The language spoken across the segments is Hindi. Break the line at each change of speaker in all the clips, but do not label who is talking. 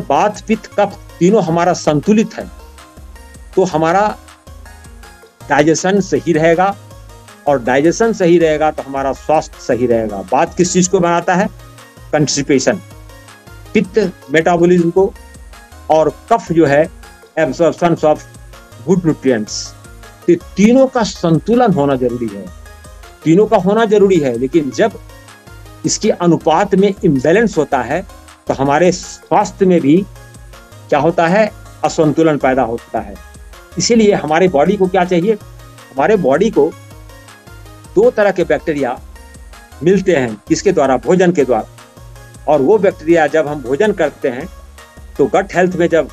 वात पित्त कफ तीनों हमारा संतुलित है तो हमारा डाइजेशन सही रहेगा, और डाइजेशन सही रहेगा तो हमारा स्वास्थ्य सही रहेगा। वात किस चीज को बनाता है? कंस्टिपेशन। पित्त मेटाबॉलिज्म को, और कफ जो है एब्जॉर्प्शन ऑफ गुड न्यूट्रिएंट्स। तो तीनों का संतुलन होना जरूरी है, तीनों का होना जरूरी है। लेकिन जब इसके अनुपात में इम्बैलेंस होता है तो हमारे स्वास्थ्य में भी क्या होता है? असंतुलन पैदा होता है। इसीलिए हमारे बॉडी को क्या चाहिए? हमारे बॉडी को दो तरह के बैक्टीरिया मिलते हैं, किसके द्वारा? भोजन के द्वारा। और वो बैक्टीरिया जब हम भोजन करते हैं तो गट हेल्थ में जब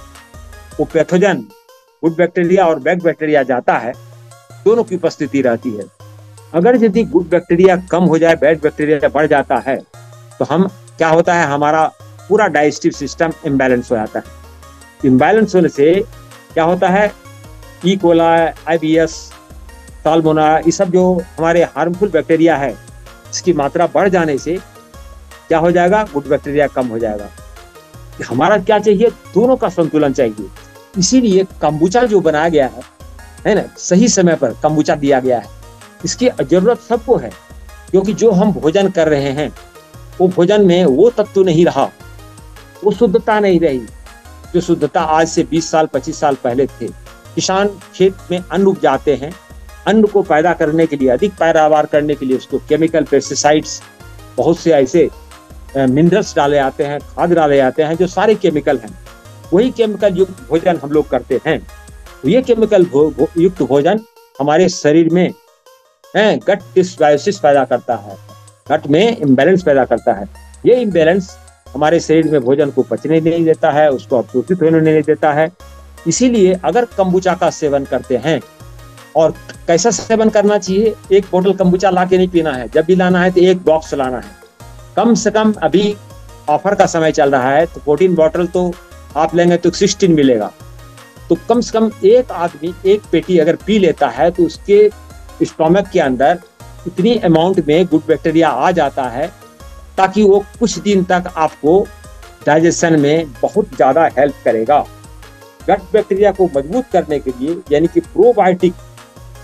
वो पैथोजन गुड बैक्टीरिया और बैड बैक्टीरिया जाता है, दोनों की उपस्थिति रहती है। अगर यदि गुड बैक्टीरिया कम हो जाए, बैड बैक्टीरिया बढ़ जाता है, तो हम क्या होता है? हमारा पूरा डाइजेस्टिव सिस्टम इम्बैलेंस हो जाता है। इम्बैलेंस होने से क्या होता है? ई कोलाई, IBS, साल्मोनेला, ये सब जो हमारे हार्मफुल बैक्टीरिया है, इसकी मात्रा बढ़ जाने से क्या हो जाएगा? गुड बैक्टीरिया कम हो जाएगा। हमारा क्या चाहिए? दोनों का संतुलन चाहिए। इसीलिए कंबुचा जो बनाया गया है ना, सही समय पर कंबुचा दिया गया है। इसकी जरूरत सबको है, क्योंकि जो हम भोजन कर रहे हैं वो भोजन में वो तत्व नहीं रहा, वो शुद्धता नहीं रही जो शुद्धता आज से 20 साल 25 साल पहले थे। किसान खेत में अन्न उपजाते हैं, अन्न को पैदा करने के लिए, अधिक पैदावार करने के लिए उसको केमिकल, पेस्टिसाइड्स, बहुत से ऐसे मिनरल्स डाले जाते हैं, खाद डाले जाते हैं, जो सारे केमिकल हैं। वही केमिकल युक्त भोजन हम लोग करते हैं। तो ये केमिकल युक्त भोजन हमारे शरीर में गट डिसबायोसिस पैदा करता है, गट में इम्बैलेंस पैदा करता है। ये इम्बैलेंस हमारे शरीर में भोजन को पचने नहीं देता है, उसको अवशोषित होने नहीं देता है। इसीलिए अगर कंबुचा का सेवन करते हैं, और कैसा सेवन करना चाहिए? एक बोतल कंबुचा ला के नहीं पीना है, जब भी लाना है तो एक बॉक्स लाना है। कम से कम अभी ऑफर का समय चल रहा है तो 14 बॉटल तो आप लेंगे तो 16 मिलेगा। तो कम से कम एक आदमी एक पेटी अगर पी लेता है तो उसके स्टोमक के अंदर इतनी अमाउंट में गुड बैक्टीरिया आ जाता है, ताकि वो कुछ दिन तक आपको डाइजेशन में बहुत ज़्यादा हेल्प करेगा। गट बैक्टीरिया को मजबूत करने के लिए, यानी कि प्रोबायोटिक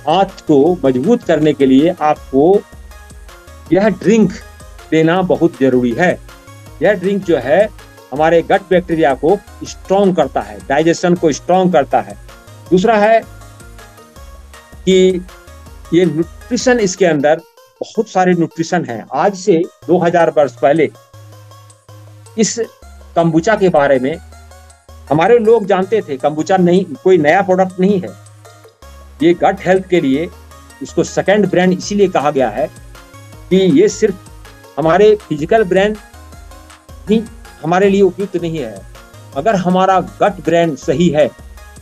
हाथ को मजबूत करने के लिए आपको यह ड्रिंक देना बहुत जरूरी है। यह ड्रिंक जो है हमारे गट बैक्टीरिया को स्ट्रॉन्ग करता है, डाइजेशन को स्ट्रॉन्ग करता है। दूसरा है कि ये न्यूट्रिशन, इसके अंदर बहुत सारे न्यूट्रिशन हैं। आज से 2000 वर्ष पहले इस कंबुचा के बारे में हमारे लोग जानते थे। कंबुचा नहीं, कोई नया प्रोडक्ट नहीं है। ये गट हेल्थ के लिए इसको सेकंड ब्रांड इसीलिए कहा गया है कि ये सिर्फ हमारे फिजिकल ब्रांड ही हमारे लिए उपयुक्त नहीं है। अगर हमारा गट ब्रांड सही है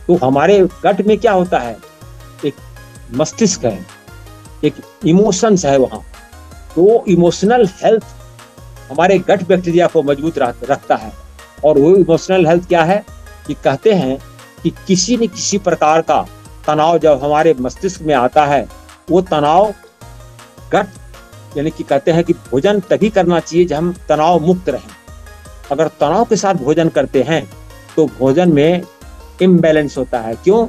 तो हमारे गट में क्या होता है? एक मस्तिष्क है, एक इमोशंस है वहाँ। तो इमोशनल हेल्थ हमारे गट बैक्टीरिया को मजबूत रखता है। और वो इमोशनल हेल्थ क्या है? कि कहते हैं कि किसी न किसी प्रकार का तनाव जब हमारे मस्तिष्क में आता है, वो तनाव गट, यानी कि कहते हैं कि भोजन तभी करना चाहिए जब हम तनाव मुक्त रहें। अगर तनाव के साथ भोजन करते हैं तो भोजन में इम्बैलेंस होता है। क्यों?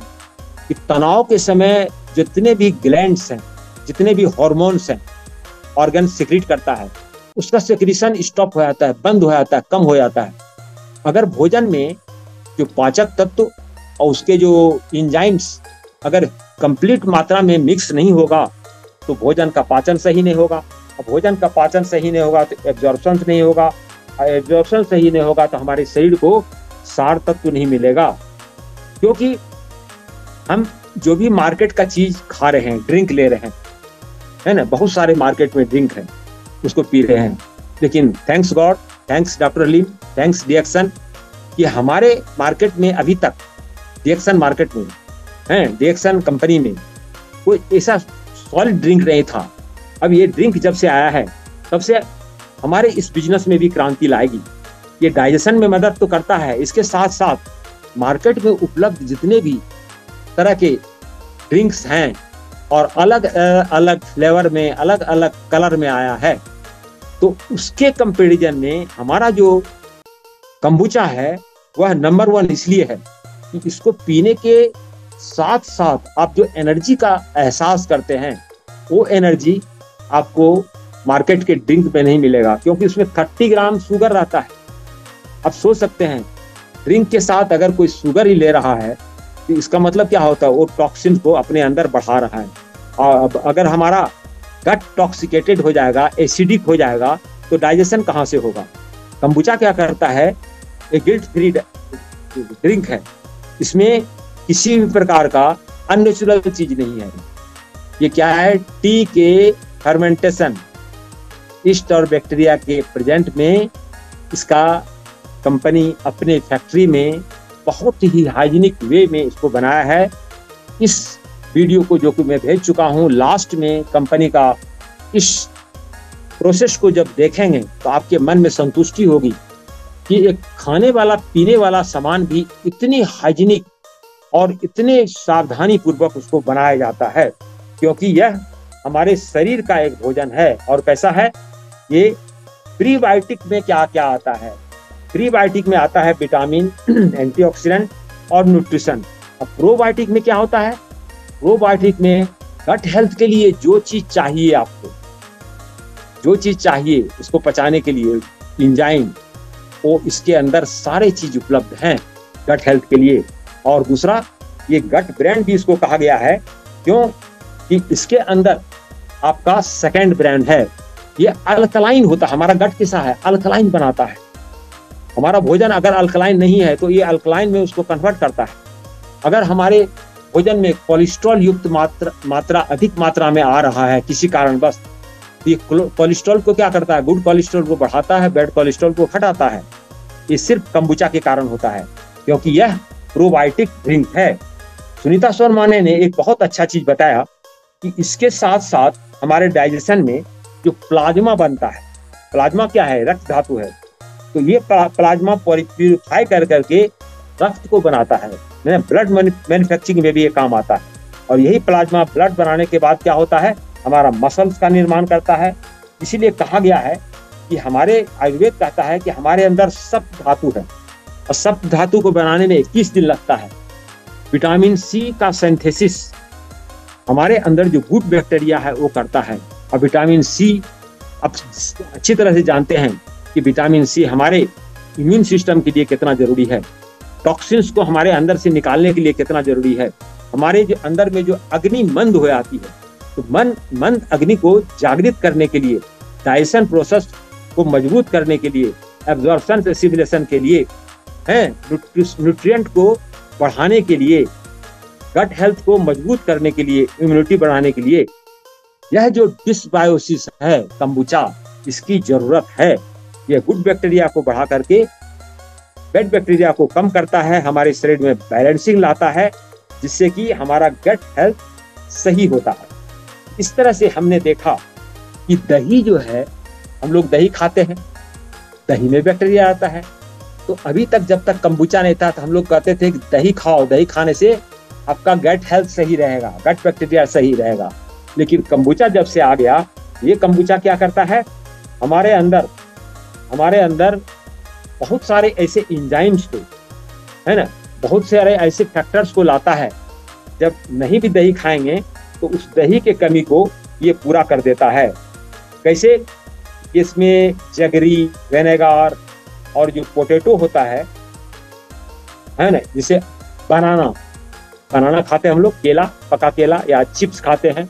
कि तनाव के समय जितने भी ग्लैंड्स हैं, जितने भी हार्मोन्स हैं, ऑर्गन सिक्रीट करता है, उसका सिक्रीशन स्टॉप हो जाता है, बंद हो जाता है, कम हो जाता है। अगर भोजन में जो पाचक तत्व और उसके जो एंजाइम्स अगर कंप्लीट मात्रा में मिक्स नहीं होगा तो भोजन का पाचन सही नहीं होगा। और भोजन का पाचन सही नहीं होगा तो एब्जॉर्प्शन नहीं होगा। एब्जॉर्प्शन सही नहीं होगा तो हमारे शरीर को सार तत्व नहीं मिलेगा। क्योंकि हम जो भी मार्केट का चीज खा रहे हैं, ड्रिंक ले रहे हैं, है ना, बहुत सारे मार्केट में ड्रिंक है, उसको पी रहे हैं। लेकिन thanks God, thanks doctor Aleem, thanks डिएक्शन, कि हमारे मार्केट में अभी तक, डिएक्शन मार्केट में है, डिएक्शन कंपनी में कोई ऐसा सॉलिड ड्रिंक नहीं था। अब ये ड्रिंक जब से आया है तब से हमारे इस बिजनेस में भी क्रांति लाएगी। ये डाइजेशन में मदद तो करता है, इसके साथ साथ मार्केट में उपलब्ध जितने भी तरह के ड्रिंक्स हैं और अलग अलग फ्लेवर में, अलग अलग कलर में आया है, तो उसके कंपैरिजन में हमारा जो कंबुचा है वह नंबर 1 इसलिए है कि इसको पीने के साथ साथ आप जो एनर्जी का एहसास करते हैं वो एनर्जी आपको मार्केट के ड्रिंक में नहीं मिलेगा, क्योंकि उसमें 30 ग्राम शुगर रहता है। आप सोच सकते हैं ड्रिंक के साथ अगर कोई शुगर ही ले रहा है तो इसका मतलब क्या होता है, वो टॉक्सिन को अपने अंदर बढ़ा रहा है। और अगर हमारा गट टॉक्सिकेटेड हो जाएगा, एसिडिक हो जाएगा, तो डाइजेशन कहाँ से होगा। कंबुचा क्या करता है, एक गिल्ट फ्री ड्रिंक है, इसमें किसी भी प्रकार का अननेचुरल चीज नहीं है। ये क्या है, टी के फर्मेंटेशन, ईस्ट और बैक्टीरिया के प्रेजेंट में इसका कंपनी अपने फैक्ट्री में बहुत ही हाइजीनिक वे में इसको बनाया है। इस वीडियो को जो कि मैं भेज चुका हूं, लास्ट में कंपनी का इस प्रोसेस को जब देखेंगे तो आपके मन में संतुष्टि होगी कि एक खाने वाला पीने वाला सामान भी इतनी हाइजीनिक और इतने सावधानी पूर्वक उसको बनाया जाता है, क्योंकि यह हमारे शरीर का एक भोजन है। और कैसा है ये, प्रीबायोटिक में क्या क्या आता है, प्रीबायोटिक में आता है विटामिन, एंटीऑक्सीडेंट और न्यूट्रिशन। अब प्रोबायोटिक में क्या होता है, प्रोबायोटिक में गट हेल्थ के लिए जो चीज चाहिए, आपको जो चीज चाहिए उसको पचाने के लिए एंजाइम, वो इसके अंदर सारे चीज उपलब्ध हैं गट हेल्थ के लिए। और दूसरा, ये गट ब्रेन भी इसको कहा गया है, क्यों कि इसके अंदर आपका सेकंड ब्रेन है। ये अल्कलाइन होता है, हमारा गट कैसा है, अल्कलाइन बनाता है। हमारा भोजन अगर अल्कलाइन नहीं है तो ये अल्कलाइन में उसको कन्वर्ट करता है। अगर हमारे भोजन में कोलेस्ट्रॉल युक्त मात्रा अधिक मात्रा में आ रहा है किसी कारणवश, ये कोलेस्ट्रॉल को क्या करता है, गुड कोलेस्ट्रॉल को बढ़ाता है, बैड कोलेस्ट्रॉल को घटाता है। ये सिर्फ कंबुचा के कारण होता है, क्योंकि यह प्रोबायोटिक ड्रिंक है। सुनीता शर्मा ने एक बहुत अच्छा चीज बताया कि इसके साथ साथ हमारे डाइजेशन में जो प्लाज्मा बनता है, प्लाज्मा क्या है, रक्त धातु है, तो ये प्लाज्मा प्यूरिफाई कर करके रक्त को बनाता है, ब्लड मैन्युफैक्चरिंग में भी ये काम आता है। और यही प्लाज्मा ब्लड बनाने के बाद क्या होता है, हमारा मसल्स का निर्माण करता है। इसीलिए कहा गया है कि हमारे आयुर्वेद कहता है कि हमारे अंदर सप्त धातु है, और सप्त धातु को बनाने में 21 दिन लगता है। विटामिन सी का सिंथेसिस हमारे अंदर जो गुड बैक्टीरिया है वो करता है। और विटामिन सी आप अच्छी तरह से जानते हैं कि विटामिन सी हमारे इम्यून सिस्टम के लिए कितना जरूरी है, टॉक्सिन्स को हमारे अंदर से निकालने के लिए कितना जरूरी है। हमारे जो अंदर में जो अग्नि मंद हो जाती है, तो मंद अग्नि को जागृत करने के लिए, डाइजेशन प्रोसेस को मजबूत करने के लिए, एब्जॉर्प्शन एसिमिलेशन के लिए, न्यूट्रिएंट को बढ़ाने के लिए, गट हेल्थ को मजबूत करने के लिए, इम्यूनिटी बढ़ाने के लिए, यह जो डिसबायोसिस है कंबुचा, इसकी जरूरत है। यह गुड बैक्टीरिया को बढ़ा करके बैड बैक्टीरिया को कम करता है, हमारे शरीर में बैलेंसिंग लाता है, जिससे कि हमारा गट हेल्थ सही होता है। इस तरह से हमने देखा कि दही जो है, हम लोग दही खाते हैं, दही में बैक्टीरिया आता है। तो अभी तक जब तक कंबुचा नहीं था तो हम लोग कहते थे कि दही खाओ, दही खाने से आपका गट हेल्थ सही रहेगा, गट बैक्टीरिया सही रहेगा। लेकिन कंबुचा जब से आ गया, ये कंबुचा क्या करता है, हमारे अंदर बहुत सारे ऐसे एंजाइम्स को, है ना, बहुत सारे ऐसे फैक्टर्स को लाता है। जब नहीं भी दही खाएंगे तो उस दही के कमी को ये पूरा कर देता है। कैसे, इसमें जगरी, विनेगर और जो पोटैटो होता है ना, जिसे बनाना खाते हैं हम लोग, केला, पका केला या चिप्स खाते हैं,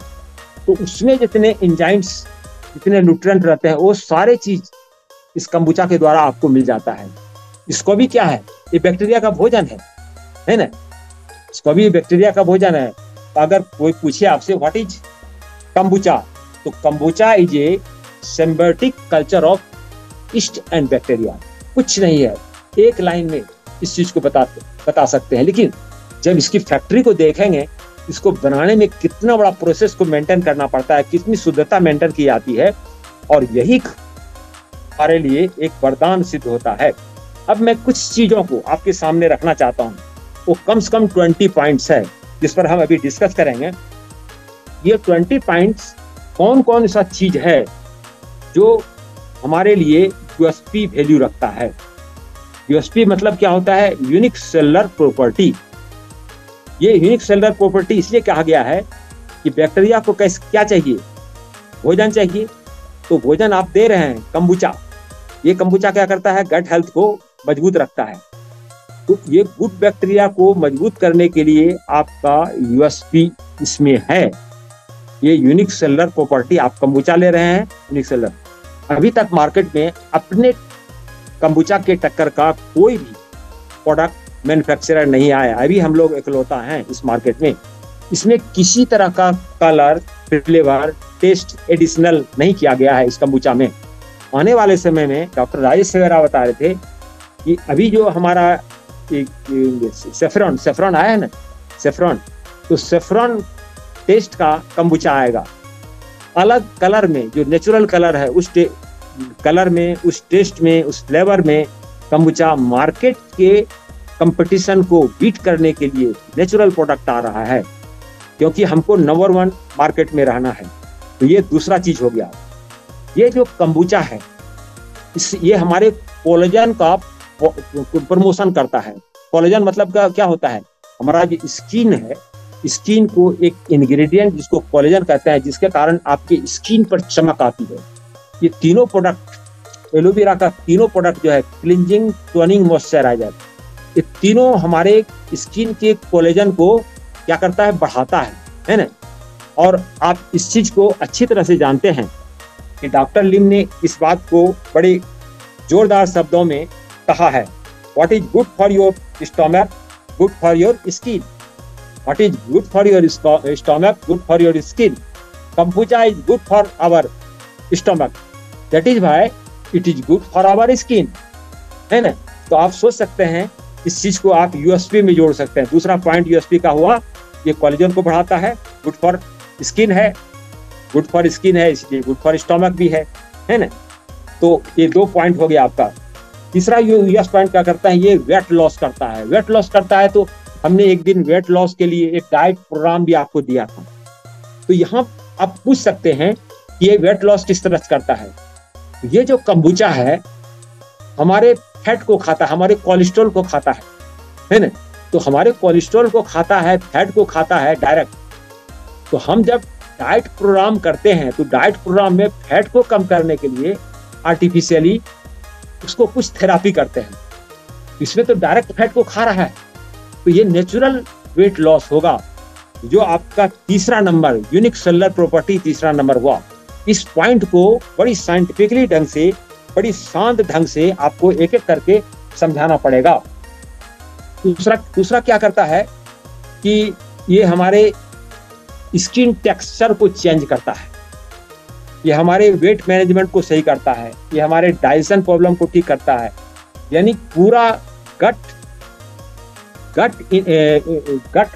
तो उसमें जितने एंजाइम्स, जितने न्यूट्रिएंट रहते हैं, वो सारे चीज इस कंबुचा के द्वारा आपको मिल जाता है। इसको भी क्या है, ये बैक्टीरिया का भोजन है ना, इसको भी बैक्टीरिया का भोजन है। तो अगर कोई पूछे आपसे व्हाट इज कंबुचा, तो kombucha is a symbiotic culture of yeast and bacteria. कुछ नहीं है, एक लाइन में इस चीज को बता सकते हैं। लेकिन जब इसकी फैक्ट्री को देखेंगे, इसको बनाने में कितना बड़ा प्रोसेस को मेंटेन करना पड़ता है, कितनी शुद्धता मेंटेन की जाती है, और यही हमारे लिए एक वरदान सिद्ध होता है। अब मैं कुछ चीजों को आपके सामने रखना चाहता हूं, वो कम से कम 20 पॉइंट्स है जिस पर हम अभी डिस्कस करेंगे। ये 20 पॉइंट्स कौन कौन सा चीज है जो हमारे लिए यूएसपी वैल्यू रखता है। यूएसपी मतलब क्या होता है? Unique cellular property. ये यूनिक सेलुलर प्रॉपर्टी इसलिए कहा गया है कि बैक्टीरिया को क्या चाहिए? भोजन चाहिए। तो भोजन आप दे रहे हैं कंबुचा। ये कंबुचा क्या करता है? गट हेल्थ को मजबूत रखता है। तो ये गुड बैक्टीरिया को मजबूत करने के लिए आपका यूएसपी इसमें है। ये यूनिक सेलुलर प्रॉपर्टी। आप कंबुचा ले रहे हैं यूनिक सेलुलर। अभी तक मार्केट में अपने कंबुचा के टक्कर का कोई भी प्रोडक्ट मैन्युफैक्चरर नहीं आया। अभी हम लोग इकलौता हैं इस मार्केट में। इसमें किसी तरह का कलर, फ्लेवर, टेस्ट एडिशनल नहीं किया गया है इस कंबुचा में। आने वाले समय में डॉक्टर राजेश सेगरा बता रहे थे कि अभी जो हमारा सेफ्रॉन आया है ना, सेफ्रॉन, तो सेफ्रॉन टेस्ट का कंबुचा आएगा। अलग कलर में, जो नेचुरल कलर है उस कलर में, उस टेस्ट में, उस फ्लेवर में कंबुचा मार्केट के कंपटीशन को बीट करने के लिए नेचुरल प्रोडक्ट आ रहा है, क्योंकि हमको नंबर 1 मार्केट में रहना है। तो ये दूसरा चीज हो गया। ये जो कंबुचा है ये हमारे कोलेजन का प्रमोशन करता है। कोलेजन मतलब क्या होता है? हमारा जो स्किन है, स्किन को एक इंग्रेडिएंट जिसको कोलेजन कहते हैं, जिसके कारण आपकी स्किन पर चमक आती है। ये तीनों प्रोडक्ट, एलोवेरा का तीनों प्रोडक्ट जो है, क्लींजिंग, टोनिंग, मॉइस्चराइजर, ये तीनों हमारे स्किन के कोलेजन को क्या करता है? बढ़ाता है ना। और आप इस चीज को अच्छी तरह से जानते हैं कि डॉक्टर लिम ने इस बात को बड़े जोरदार शब्दों में कहा है। What is good for your stomach, good for your skin. What is good for your stomach, good for your skin. Kombucha is good for our stomach, that is why it is good for our skin, है ना। तो आप सोच सकते हैं, इस चीज को आप यूएसपी में जोड़ सकते हैं। दूसरा पॉइंट यूएसपी का हुआ, ये कोलेजन को बढ़ाता है, गुड फॉर स्किन है, गुड फॉर स्किन है इसलिए गुड फॉर स्टोमक भी है ना। तो ये 2 पॉइंट हो गया आपका। तीसरा यूएस पॉइंट क्या करता है? ये वेट लॉस करता है। वेट लॉस करता है तो हमने एक दिन वेट लॉस के लिए एक डाइट प्रोग्राम भी आपको दिया था। तो यहाँ आप पूछ सकते हैं कि ये वेट लॉस किस तरह से करता है। ये जो कंबुचा है हमारे फैट को खाता है, हमारे कोलेस्ट्रॉल को खाता है ना। तो हमारे कोलेस्ट्रॉल को खाता है, फैट को खाता है डायरेक्ट। तो हम जब डाइट प्रोग्राम करते हैं तो डाइट प्रोग्राम में फैट को कम करने के लिए आर्टिफिशियली उसको कुछ थेरापी करते हैं। इसमें तो डायरेक्ट फैट को खा रहा है। तो ये नेचुरल वेट लॉस होगा, जो आपका तीसरा नंबर, यूनिक सेलुलर प्रॉपर्टी तीसरा नंबर हुआ। इस पॉइंट को बड़ी साइंटिफिकली ढंग से, बड़ी शांत ढंग से आपको एक एक करके समझाना पड़ेगा। दूसरा क्या करता है कि ये हमारे स्किन टेक्सचर को चेंज करता है, ये हमारे वेट मैनेजमेंट को सही करता है, ये हमारे डाइजेशन प्रॉब्लम को ठीक करता है। यानी पूरा गट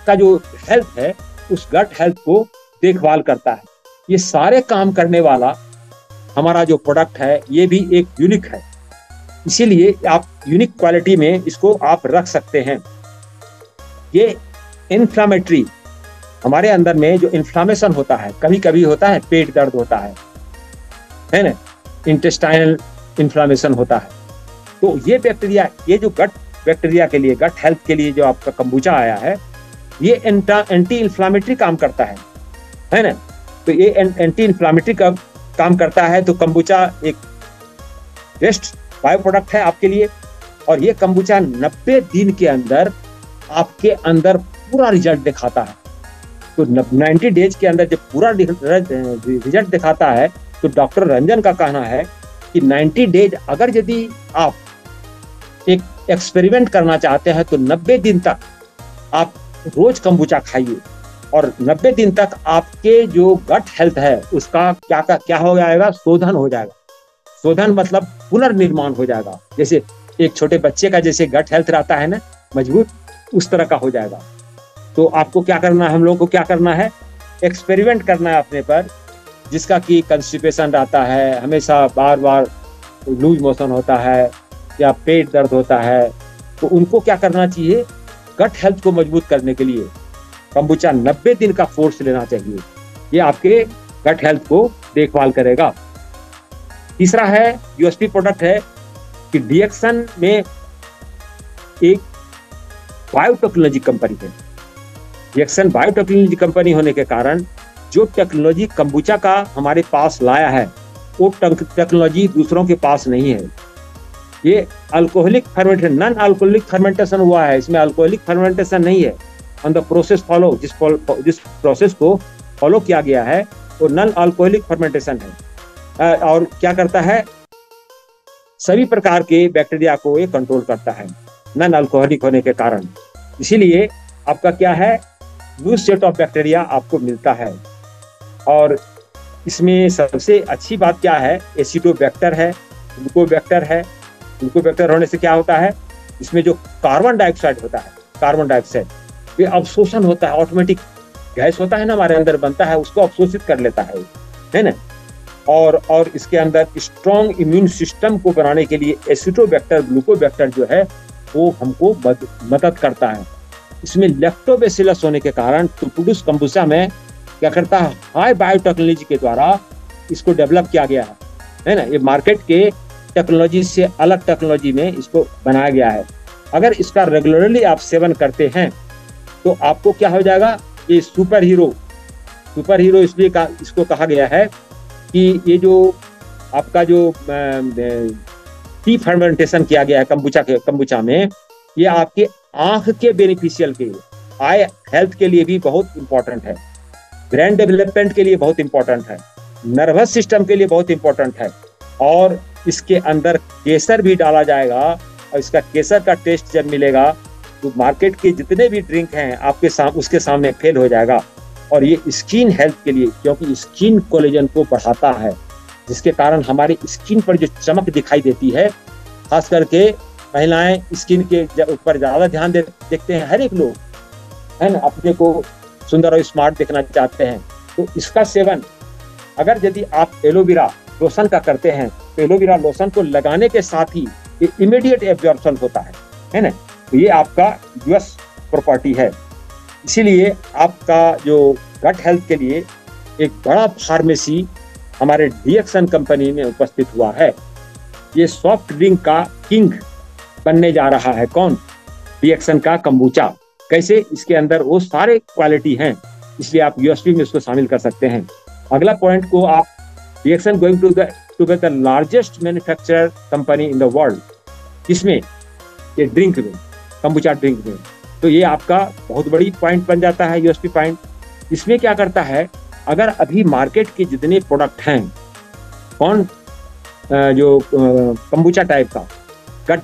का जो हेल्थ है, उस गट हेल्थ को देखभाल करता है। ये सारे काम करने वाला हमारा जो प्रोडक्ट है, ये भी एक यूनिक है। इसीलिए आप यूनिक क्वालिटी में इसको आप रख सकते हैं। ये इन्फ्लामेटरी, हमारे अंदर में जो इन्फ्लामेशन होता है, कभी कभी होता है पेट दर्द होता है ना, इंटेस्टाइनल इन्फ्लामेशन होता है। तो ये बैक्टीरिया, ये जो गट बैक्टीरिया के लिए, गट हेल्थ के लिए जो आपका कंबुचा आया है, ये एंटी इन्फ्लामेटरी काम करता है ना। तो ये एंटी इन्फ्लामेटरी का काम करता है। तो कंबुचा एक बेस्ट बायो प्रोडक्ट है आपके लिए। और ये कंबुचा 90 दिन के अंदर आपके अंदर पूरा रिजल्ट दिखाता है। तो 90 डेज के अंदर जब पूरा रिजल्ट दिखाता है, तो डॉक्टर रंजन का कहना है कि 90 डेज अगर यदि आप एक एक्सपेरिमेंट करना चाहते हैं तो 90 दिन तक आप रोज कंबुचा खाइए, और 90 दिन तक आपके जो गट हेल्थ है उसका क्या हो जाएगा? शोधन हो जाएगा। शोधन मतलब पुनर्निर्माण हो जाएगा। जैसे एक छोटे बच्चे का जैसे गट हेल्थ रहता है ना मजबूत, उस तरह का हो जाएगा। तो आपको क्या करना है, हम लोगों को क्या करना है? एक्सपेरिमेंट करना है अपने पर, जिसका कि कंस्टिपेशन रहता है, हमेशा बार बार लूज मोशन होता है या पेट दर्द होता है, तो उनको क्या करना चाहिए? गट हेल्थ को मजबूत करने के लिए कंबुचा 90 दिन का कोर्स लेना चाहिए। ये आपके गट हेल्थ को देखभाल करेगा। तीसरा है यूएसपी प्रोडक्ट है कि डिएक्शन में एक बायोटेक्नोलॉजी कंपनी है। रिएक्शन बायोटेक्नोलॉजी कंपनी होने के कारण जो टेक्नोलॉजी कंबुचा का हमारे पास लाया है वो टेक्नोलॉजी दूसरों के पास नहीं है। ये alcoholic fermentation, non alcoholic fermentation हुआ है, इसमें अल्कोहलिक फर्मेंटेशन नहीं है। ऑन द प्रोसेस फॉलो, जिस प्रोसेस को फॉलो किया गया है वो नॉन अल्कोहलिक फर्मेंटेशन है। और क्या करता है, सभी प्रकार के बैक्टीरिया को ये कंट्रोल करता है नॉन अल्कोहलिक होने के कारण। इसीलिए आपका क्या है, न्यू सेट ऑफ बैक्टीरिया आपको मिलता है। और इसमें सबसे अच्छी बात क्या है, एसिडोबैक्टर है, ग्लूकोबैक्टर है। ग्लूकोबैक्टर होने से क्या होता है, इसमें जो कार्बन डाइऑक्साइड होता है, कार्बन डाइऑक्साइड ये अवशोषण होता है, ऑटोमेटिक गैस होता है ना हमारे अंदर बनता है, उसको अवशोषित कर लेता है ना। और इसके अंदर स्ट्रॉन्ग इम्यून सिस्टम को बनाने के लिए एसिडोबैक्टर, ग्लूकोबैक्टर जो है वो हमको मदद करता है। इसमें लैक्टोबैसिलस होने के कारण टुपुडुस कंबुचा में क्या करता है, हाई बायोटेक्नोलॉजी के द्वारा इसको डेवलप किया गया है ना। ये मार्केट के टेक्नोलॉजी से अलग टेक्नोलॉजी में इसको बनाया गया है। अगर इसका रेगुलरली आप सेवन करते हैं तो आपको क्या हो जाएगा, ये सुपर हीरो इसलिए इसको कहा गया है कि ये जो आपका जो टी फर्मेंटेशन किया गया है कंबुचा में, ये आपके आंख के बेनिफिशियल के लिए, आई हेल्थ के लिए भी बहुत इंपॉर्टेंट है, ब्रेन डेवलपमेंट के लिए बहुत इंपॉर्टेंट है, नर्वस सिस्टम के लिए बहुत इंपॉर्टेंट है। और इसके अंदर केसर भी डाला जाएगा और इसका केसर का टेस्ट जब मिलेगा तो मार्केट के जितने भी ड्रिंक हैं उसके सामने फेल हो जाएगा। और ये स्किन हेल्थ के लिए, क्योंकि स्किन कोलेजन को बढ़ाता है, जिसके कारण हमारी स्किन पर जो चमक दिखाई देती है, खास करके महिलाएं स्किन के ऊपर ज्यादा ध्यान देखते हैं, हर एक लोग है ना, अपने को सुंदर और स्मार्ट देखना चाहते हैं। तो इसका सेवन अगर यदि आप एलोवेरा लोशन का करते हैं तो एलोवेरा लोशन को लगाने के साथ ही ये इमीडिएट एब्जॉर्प्शन होता है ना। तो ये आपका यूएस प्रॉपर्टी है। इसीलिए आपका जो गट हेल्थ के लिए एक बड़ा फार्मेसी हमारे रिएक्शन कंपनी में उपस्थित हुआ है। ये सॉफ्ट ड्रिंक का किंग बनने जा रहा है। कौन? रिएक्शन का कंबुचा। कैसे? इसके अंदर वो सारे क्वालिटी हैं, इसलिए आप यूएसपी में इसको शामिल कर सकते हैं। अगला पॉइंट को आप reaction going to be the largest manufacturer company in the world, इसमें ये ड्रिंक में, कंबुचा ड्रिंक में। तो ये आपका बहुत बड़ी पॉइंट बन जाता है, यूएसपी पॉइंट। इसमें क्या करता है, अगर अभी मार्केट के जितने प्रोडक्ट हैं, कौन जो कंबुचा टाइप का गट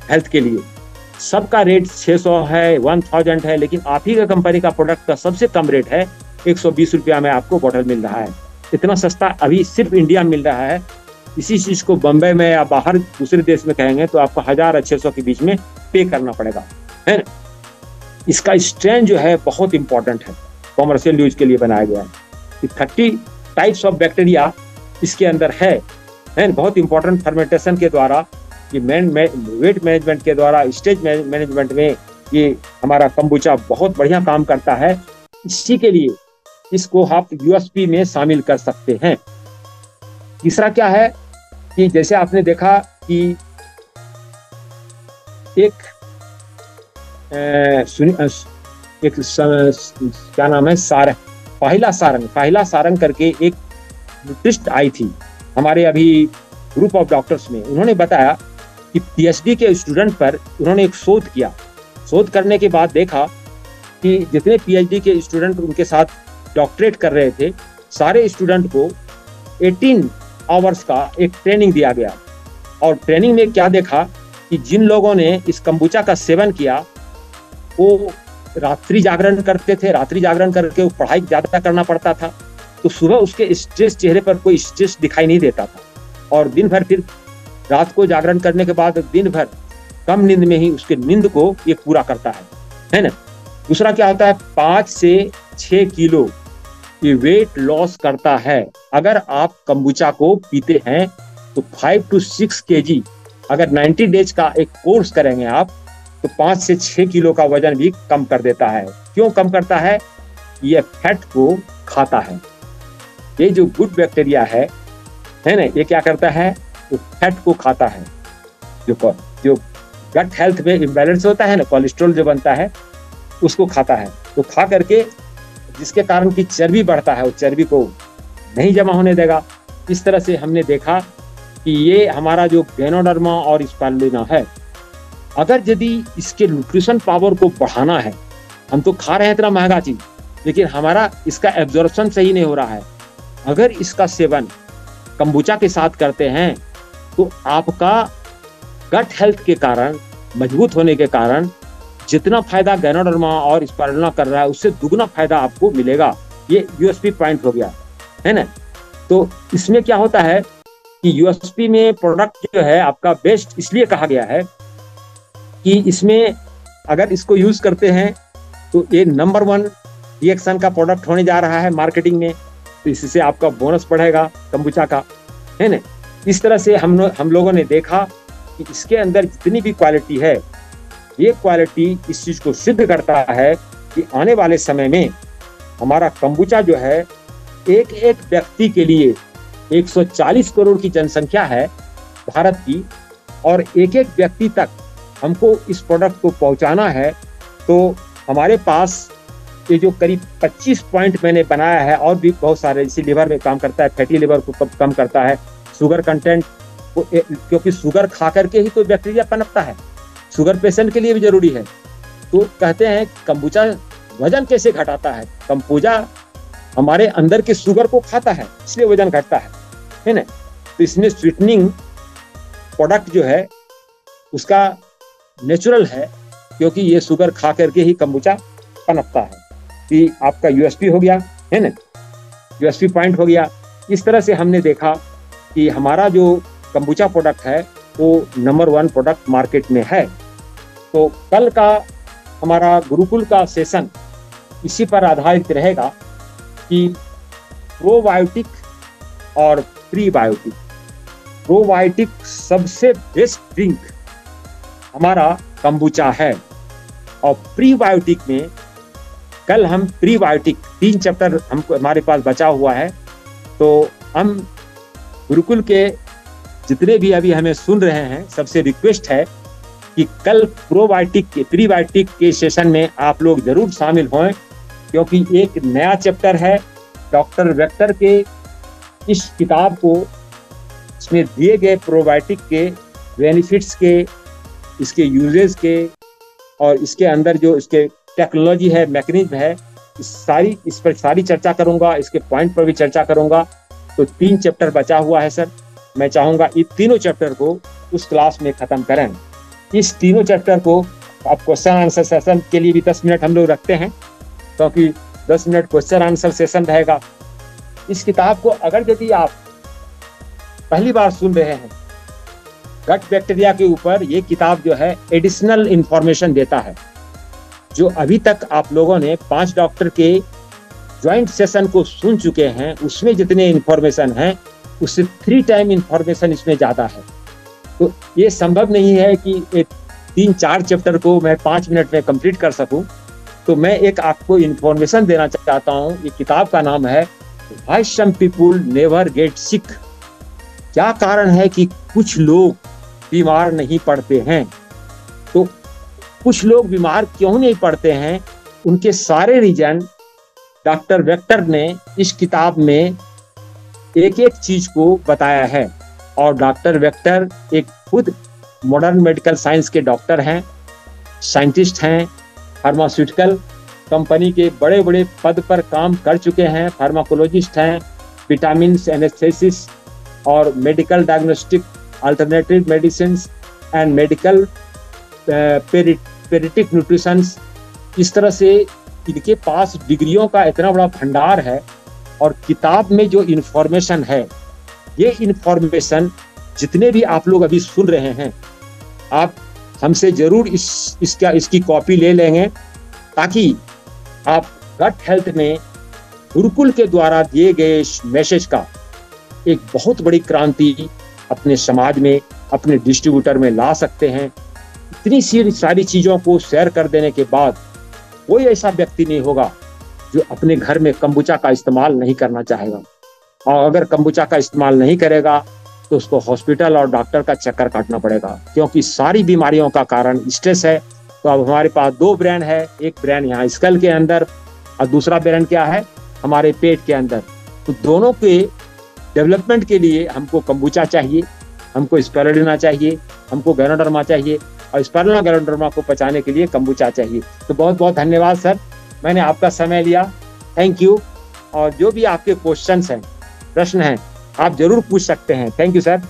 हेल्थ के लिए, सबका रेट 600 है, 1000 है, लेकिन आप ही का कंपनी का प्रोडक्ट का सबसे कम रेट है 120 रुपया में आपको बॉटल मिल रहा है। इतना सस्ता अभी सिर्फ इंडिया में मिल रहा है। इसी चीज को बम्बई में या बाहर दूसरे देश में कहेंगे तो आपको 1000 और 600 के बीच में पे करना पड़ेगा, है ना। इसका स्ट्रेन जो है बहुत इंपॉर्टेंट है, कॉमर्शियल यूज के लिए बनाया गया है। 30 टाइप्स ऑफ बैक्टीरिया इसके अंदर है बहुत इंपॉर्टेंट। फर्मेंटेशन के द्वारा, ये वेट मैनेजमेंट के द्वारा, स्टेज मैनेजमेंट में ये हमारा कंबुचा बहुत बढ़िया काम करता है। इसी के लिए इसको आप यूएसपी में शामिल कर सकते हैं। तीसरा क्या है कि जैसे आपने देखा कि एक क्या नाम है, पाहिला सारंग करके एक न्यूट्रिस्ट आई थी हमारे अभी ग्रुप ऑफ डॉक्टर्स में। उन्होंने बताया कि पीएचडी के स्टूडेंट पर उन्होंने एक शोध किया। शोध करने के बाद देखा कि जितने पीएचडी के स्टूडेंट उनके साथ डॉक्टरेट कर रहे थे, सारे स्टूडेंट को 18 आवर्स का एक ट्रेनिंग दिया गया। और ट्रेनिंग में क्या देखा कि जिन लोगों ने इस कंबुचा का सेवन किया वो रात्रि जागरण करते थे, रात्रि जागरण करके वो पढ़ाई ज्यादा करना पड़ता था, तो सुबह उसके स्ट्रेस, चेहरे पर कोई स्ट्रेस दिखाई नहीं देता था। और दिन भर फिर रात को जागरण करने के बाद दिन भर कम नींद में ही उसके नींद को ये पूरा करता है ना। दूसरा क्या होता है, 5 से 6 किलो ये वेट लॉस करता है। अगर आप कंबुचा को पीते हैं तो 5 to 6 kg, अगर 90 डेज का एक कोर्स करेंगे आप तो 5 से 6 किलो का वजन भी कम कर देता है। क्यों कम करता है? ये फैट को खाता है। ये जो गुड बैक्टीरिया है ना, ये क्या करता है, वो फैट को खाता है। जो गट हेल्थ में इम्बैलेंस होता है ना, कोलेस्ट्रॉल जो बनता है उसको खाता है। तो खा करके जिसके कारण की चर्बी बढ़ता है, वो चर्बी को नहीं जमा होने देगा। इस तरह से हमने देखा कि ये हमारा जो गैनोडर्मा और स्पाइरुलिना है, अगर यदि इसके न्यूट्रिशन पावर को बढ़ाना है, हम तो खा रहे हैं इतना महंगा चीज, लेकिन हमारा इसका एब्जॉर्प्शन सही नहीं हो रहा है। अगर इसका सेवन कंबुचा के साथ करते हैं तो आपका गट हेल्थ के कारण, मजबूत होने के कारण, जितना फायदा गैनोडर्मा और स्पाइरुलिना कर रहा है उससे दुगना फायदा आपको मिलेगा। ये यूएसपी पॉइंट हो गया है ना। तो इसमें क्या होता है कि यूएसपी में प्रोडक्ट जो है आपका बेस्ट इसलिए कहा गया है कि इसमें अगर इसको यूज करते हैं तो ये नंबर 1 रिएक्शन का प्रोडक्ट होने जा रहा है मार्केटिंग में, तो इससे आपका बोनस बढ़ेगा कंबुचा का, है ना। इस तरह से हम लोगों ने देखा कि इसके अंदर जितनी भी क्वालिटी है, ये क्वालिटी इस चीज को सिद्ध करता है कि आने वाले समय में हमारा कंबुचा जो है एक एक व्यक्ति के लिए 140 करोड़ की जनसंख्या है भारत की, और एक एक व्यक्ति तक हमको इस प्रोडक्ट को पहुंचाना है। तो हमारे पास ये जो करीब 25 पॉइंट मैंने बनाया है, और भी बहुत सारे, जैसे लिवर में काम करता है, फैटी लिवर को कम करता है, शुगर कंटेंट, क्योंकि शुगर खा करके ही तो बैक्टीरिया पनपता है, शुगर पेशेंट के लिए भी जरूरी है। तो कहते हैं कंबुचा वजन कैसे घटाता है, कंबुचा हमारे अंदर के शुगर को खाता है, इसलिए वजन घटता है ना। तो इसमें स्वीटनिंग प्रोडक्ट जो है उसका नेचुरल है, क्योंकि ये शुगर खा करके ही कंबुचा पनपता है। कि आपका यूएसपी हो गया, है ना, यूएसपी पॉइंट हो गया। इस तरह से हमने देखा कि हमारा जो कंबुचा प्रोडक्ट है वो नंबर 1 प्रोडक्ट मार्केट में है। तो कल का हमारा गुरुकुल का सेशन इसी पर आधारित रहेगा कि प्रोबायोटिक और प्रीबायोटिक। प्रोबायोटिक सबसे बेस्ट ड्रिंक हमारा कंबुचा है, और प्रीबायोटिक में कल हम प्रीबायोटिक 3 चैप्टर हमको हमारे पास बचा हुआ है। तो हम गुरुकुल के जितने भी अभी हमें सुन रहे हैं, सबसे रिक्वेस्ट है कि कल प्रीबायोटिक के सेशन में आप लोग जरूर शामिल हों, क्योंकि एक नया चैप्टर है डॉक्टर वेक्टर के इस किताब को, इसमें दिए गए प्रोबायोटिक के बेनिफिट्स के, इसके यूजेस के, और इसके अंदर जो इसके टेक्नोलॉजी है, मैकेनिज्म है, इस पर सारी चर्चा करूंगा, इसके पॉइंट पर भी चर्चा करूंगा। तो 3 चैप्टर बचा हुआ है सर, मैं चाहूंगा ये तीनों चैप्टर को उस क्लास में खत्म करें। इस तीनों चैप्टर को आप क्वेश्चन आंसर सेशन के लिए भी 10 मिनट हम लोग रखते हैं, क्योंकि 10 मिनट क्वेश्चन आंसर सेशन रहेगा। इस किताब को अगर यदि आप पहली बार सुन रहे हैं, गट बैक्टीरिया के ऊपर ये किताब जो है एडिशनल इंफॉर्मेशन देता है। जो अभी तक आप लोगों ने 5 डॉक्टर के ज्वाइंट सेशन को सुन चुके हैं, उसमें जितने इंफॉर्मेशन हैं उससे 3 टाइम इंफॉर्मेशन इसमें ज्यादा है। तो ये संभव नहीं है कि 3-4 चैप्टर को मैं 5 मिनट में कंप्लीट कर सकूं। तो मैं एक आपको इंफॉर्मेशन देना चाहता हूं। ये किताब का नाम है why some people never get sick. क्या कारण है कि कुछ लोग बीमार नहीं पड़ते हैं? तो कुछ लोग बीमार क्यों नहीं पड़ते हैं, उनके सारे रीजन डॉक्टर वेक्टर ने इस किताब में एक एक चीज को बताया है। और डॉक्टर वेक्टर एक खुद मॉडर्न मेडिकल साइंस के डॉक्टर हैं, साइंटिस्ट हैं, फार्मास्यूटिकल कंपनी के बड़े बड़े पद पर काम कर चुके हैं, फार्माकोलॉजिस्ट हैं, विटामिन एनेस्थेसिस और medical diagnostic, alternative medicine and medical therapeutic nutrition. इस तरह से इनके पास डिग्रियों का इतना बड़ा भंडार है। और किताब में जो इन्फॉर्मेशन है, ये इन्फॉर्मेशन जितने भी आप लोग अभी सुन रहे हैं, आप हमसे जरूर इसकी कॉपी ले लेंगे, ताकि आप गट हेल्थ में गुरुकुल के द्वारा दिए गए मैसेज का एक बहुत बड़ी क्रांति अपने समाज में, अपने डिस्ट्रीब्यूटर में ला सकते हैं। इतनी सारी चीजों को शेयर कर देने के बाद कोई ऐसा व्यक्ति नहीं होगा जो अपने घर में कंबुचा का इस्तेमाल नहीं करना चाहेगा। और अगर कंबुचा का इस्तेमाल नहीं करेगा तो उसको हॉस्पिटल और डॉक्टर का चक्कर काटना पड़ेगा, क्योंकि सारी बीमारियों का कारण स्ट्रेस है। तो अब हमारे पास दो ब्रेन है, एक ब्रेन यहाँ स्कल के अंदर और दूसरा ब्रेन क्या है, हमारे पेट के अंदर। तो दोनों के डेवलपमेंट के लिए हमको कंबूचा चाहिए, हमको स्पाइरुलिना चाहिए, हमको गैनोडर्मा चाहिए, और स्पाइरुलिना गैनोडर्मा को पचाने के लिए कंबूचा चाहिए। तो बहुत बहुत धन्यवाद सर, मैंने आपका समय लिया, थैंक यू। और जो भी आपके क्वेश्चंस हैं, प्रश्न हैं, आप जरूर पूछ सकते हैं। Thank you sir.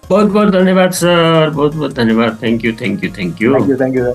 बहुत बहुत धन्यवाद सर, बहुत बहुत धन्यवाद। Thank you, thank you, thank you.
Thank you sir.